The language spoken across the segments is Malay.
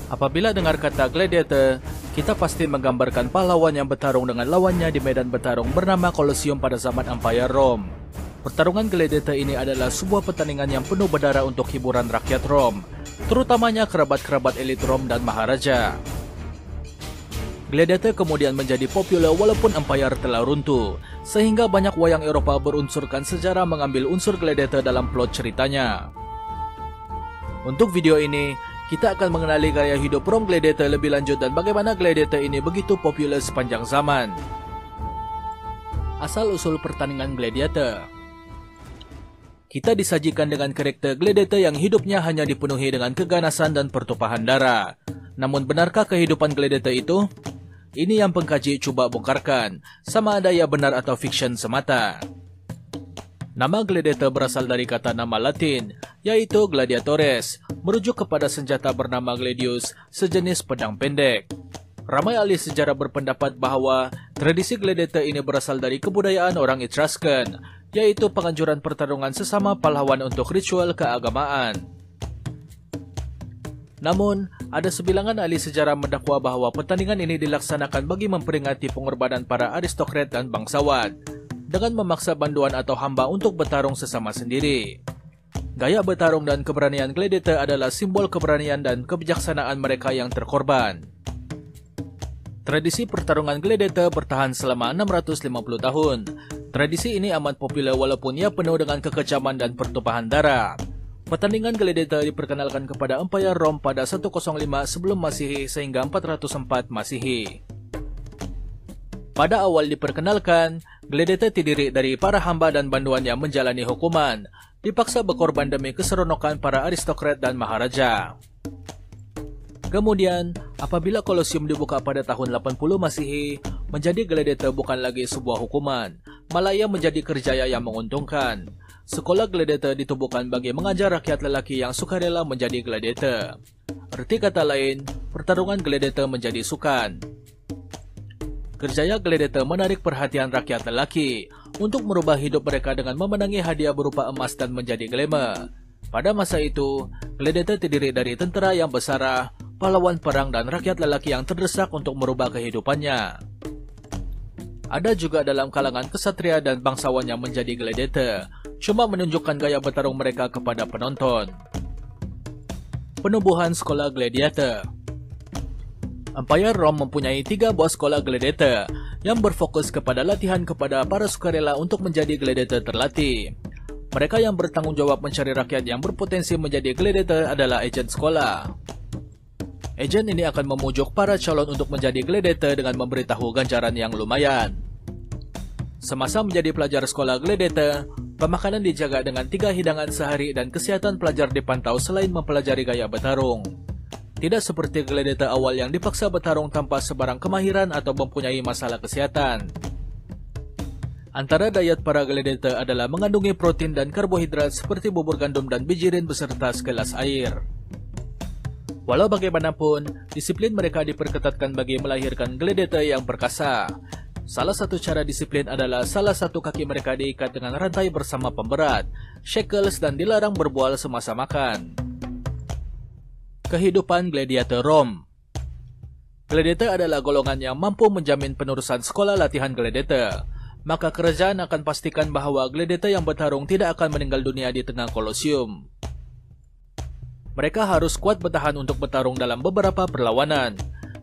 Apabila dengar kata gladiator, kita pasti menggambarkan pahlawan yang bertarung dengan lawannya di medan bertarung bernama Colosseum pada zaman Empire Rome. Pertarungan gladiator ini adalah sebuah pertandingan yang penuh berdarah untuk hiburan rakyat Rome, terutamanya kerabat-kerabat elit Rome dan maharaja. Gladiator kemudian menjadi populer walaupun Empire telah runtuh, sehingga banyak wayang Eropa berunsurkan sejarah mengambil unsur gladiator dalam plot ceritanya. Untuk video ini, kita akan mengenali gaya hidup Rome gladiator lebih lanjut dan bagaimana gladiator ini begitu populer sepanjang zaman. Asal-usul pertandingan gladiator. Kita disajikan dengan karakter gladiator yang hidupnya hanya dipenuhi dengan keganasan dan pertumpahan darah. Namun benarkah kehidupan gladiator itu? Ini yang pengkaji cuba bongkarkan, sama ada ia benar atau fiction semata. Nama gladiator berasal dari kata nama Latin, yaitu gladiatores, merujuk kepada senjata bernama gladius, sejenis pedang pendek. Ramai ahli sejarah berpendapat bahwa tradisi gladiator ini berasal dari kebudayaan orang Etruscan, yaitu penganjuran pertarungan sesama pahlawan untuk ritual keagamaan. Namun, ada sebilangan ahli sejarah mendakwa bahwa pertandingan ini dilaksanakan bagi memperingati pengorbanan para aristokrat dan bangsawan, dengan memaksa banduan atau hamba untuk bertarung sesama sendiri. Gaya bertarung dan keberanian gladiator adalah simbol keberanian dan kebijaksanaan mereka yang terkorban. Tradisi pertarungan gladiator bertahan selama 650 tahun. Tradisi ini amat populer walaupun ia penuh dengan kekejaman dan pertumpahan darah. Pertandingan gladiator diperkenalkan kepada Empire Rome pada 105 sebelum Masehi sehingga 404 Masehi. Pada awal diperkenalkan, gladiator terdiri dari para hamba dan banduan yang menjalani hukuman, dipaksa berkorban demi keseronokan para aristokrat dan maharaja. Kemudian, apabila Colosseum dibuka pada tahun 80 Masehi, menjadi gladiator bukan lagi sebuah hukuman, malah ia menjadi kerjaya yang menguntungkan. Sekolah gladiator ditubuhkan bagi mengajar rakyat lelaki yang sukarela menjadi gladiator. Arti kata lain, pertarungan gladiator menjadi sukan. Kerjaya gladiator menarik perhatian rakyat lelaki untuk merubah hidup mereka dengan memenangi hadiah berupa emas dan menjadi glamour. Pada masa itu, gladiator terdiri dari tentara yang bersarah, pahlawan perang dan rakyat lelaki yang terdesak untuk merubah kehidupannya. Ada juga dalam kalangan kesatria dan bangsawan yang menjadi gladiator, cuma menunjukkan gaya bertarung mereka kepada penonton. Penubuhan sekolah gladiator. Empire Rome mempunyai 3 buah sekolah gladiator yang berfokus kepada latihan kepada para sukarela untuk menjadi gladiator terlatih. Mereka yang bertanggung jawab mencari rakyat yang berpotensi menjadi gladiator adalah agen sekolah. Agen ini akan memujuk para calon untuk menjadi gladiator dengan memberitahu ganjaran yang lumayan. Semasa menjadi pelajar sekolah gladiator, pemakanan dijaga dengan 3 hidangan sehari dan kesehatan pelajar dipantau selain mempelajari gaya bertarung. Tidak seperti gladiator awal yang dipaksa bertarung tanpa sebarang kemahiran atau mempunyai masalah kesehatan. Antara diet para gladiator adalah mengandungi protein dan karbohidrat seperti bubur gandum dan bijirin beserta segelas air. Walau bagaimanapun, disiplin mereka diperketatkan bagi melahirkan gladiator yang perkasa. Salah satu cara disiplin adalah salah satu kaki mereka diikat dengan rantai bersama pemberat, shackles dan dilarang berbual semasa makan. Kehidupan gladiator Rome. Gladiator adalah golongan yang mampu menjamin penerusan sekolah latihan gladiator. Maka kerajaan akan pastikan bahwa gladiator yang bertarung tidak akan meninggal dunia di tengah Colosseum. Mereka harus kuat bertahan untuk bertarung dalam beberapa perlawanan.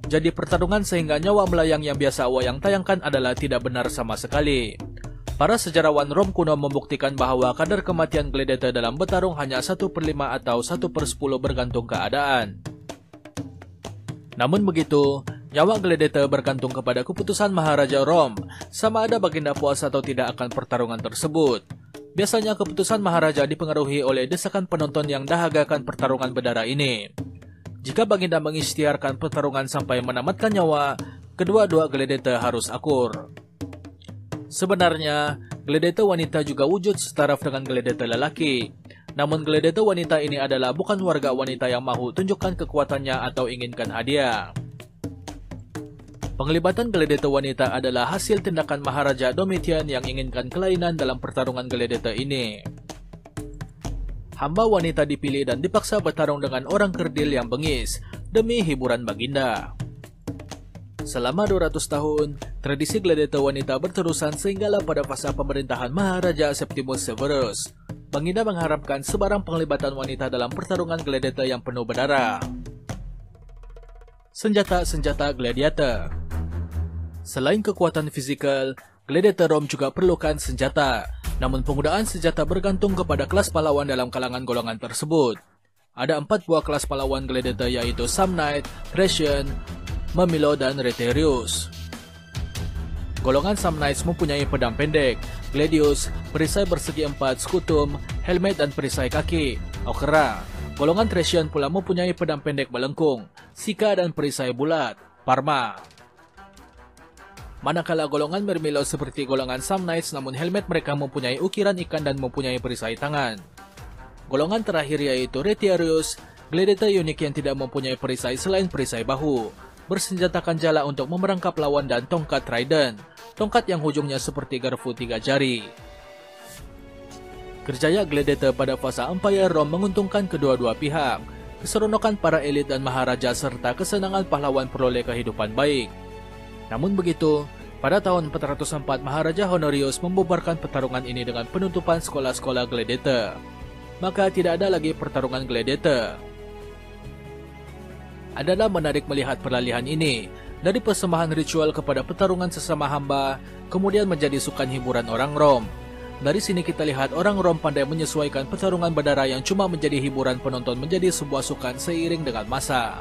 Jadi pertarungan sehingga nyawa melayang yang biasa wayang tayangkan adalah tidak benar sama sekali. Para sejarawan Rom kuno membuktikan bahwa kadar kematian gladiator dalam bertarung hanya 1/5 atau 1/10 bergantung keadaan. Namun begitu, nyawa gladiator bergantung kepada keputusan Maharaja Rom, sama ada baginda puas atau tidak akan pertarungan tersebut. Biasanya keputusan Maharaja dipengaruhi oleh desakan penonton yang dahagakan pertarungan berdarah ini. Jika baginda mengikhtiarkan pertarungan sampai menamatkan nyawa, kedua-dua gladiator harus akur. Sebenarnya, gladiator wanita juga wujud setaraf dengan gladiator lelaki. Namun gladiator wanita ini adalah bukan warga wanita yang mahu tunjukkan kekuatannya atau inginkan hadiah. Penglibatan gladiator wanita adalah hasil tindakan Maharaja Domitian yang inginkan kelainan dalam pertarungan gladiator ini. Hamba wanita dipilih dan dipaksa bertarung dengan orang kerdil yang bengis, demi hiburan baginda. Selama 200 tahun, tradisi gladiator wanita berterusan sehinggalah pada fasa pemerintahan Maharaja Septimus Severus, baginda mengharapkan sebarang penglibatan wanita dalam pertarungan gladiator yang penuh berdarah. Senjata-senjata gladiator. Selain kekuatan fisikal, gladiator Rome juga perlukan senjata, namun penggunaan senjata bergantung kepada kelas pahlawan dalam kalangan golongan tersebut. Ada 4 buah kelas pahlawan gladiator yaitu Samnite, Thracian, Mamilo, dan Retiarius. Golongan Samnites mempunyai pedang pendek, gladius, perisai bersegi 4, scutum, helmet dan perisai kaki, okra. Golongan Thracian pula mempunyai pedang pendek melengkung, sika dan perisai bulat, parma. Manakala golongan Mirmilo seperti golongan Samnites namun helmet mereka mempunyai ukiran ikan dan mempunyai perisai tangan. Golongan terakhir yaitu Retiarius, gladiator unik yang tidak mempunyai perisai selain perisai bahu, bersenjatakan jala untuk memerangkap lawan dan tongkat trident, tongkat yang hujungnya seperti garpu 3 jari. Kerjaya gladiator pada fasa Empire Rome menguntungkan kedua-dua pihak, keseronokan para elit dan maharaja serta kesenangan pahlawan peroleh kehidupan baik. Namun begitu, pada tahun 404 Maharaja Honorius membubarkan pertarungan ini dengan penutupan sekolah-sekolah gladiator. Maka tidak ada lagi pertarungan gladiator. Adalah menarik melihat peralihan ini, dari persembahan ritual kepada pertarungan sesama hamba, kemudian menjadi sukan hiburan orang Rom. Dari sini kita lihat orang Rom pandai menyesuaikan pertarungan berdarah yang cuma menjadi hiburan penonton menjadi sebuah sukan seiring dengan masa.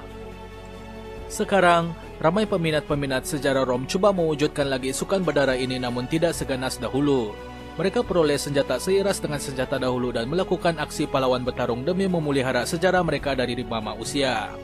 Sekarang, ramai peminat-peminat sejarah Rom coba mewujudkan lagi sukan berdarah ini namun tidak seganas dahulu. Mereka peroleh senjata seiras dengan senjata dahulu dan melakukan aksi pahlawan bertarung demi memelihara sejarah mereka dari mama usia.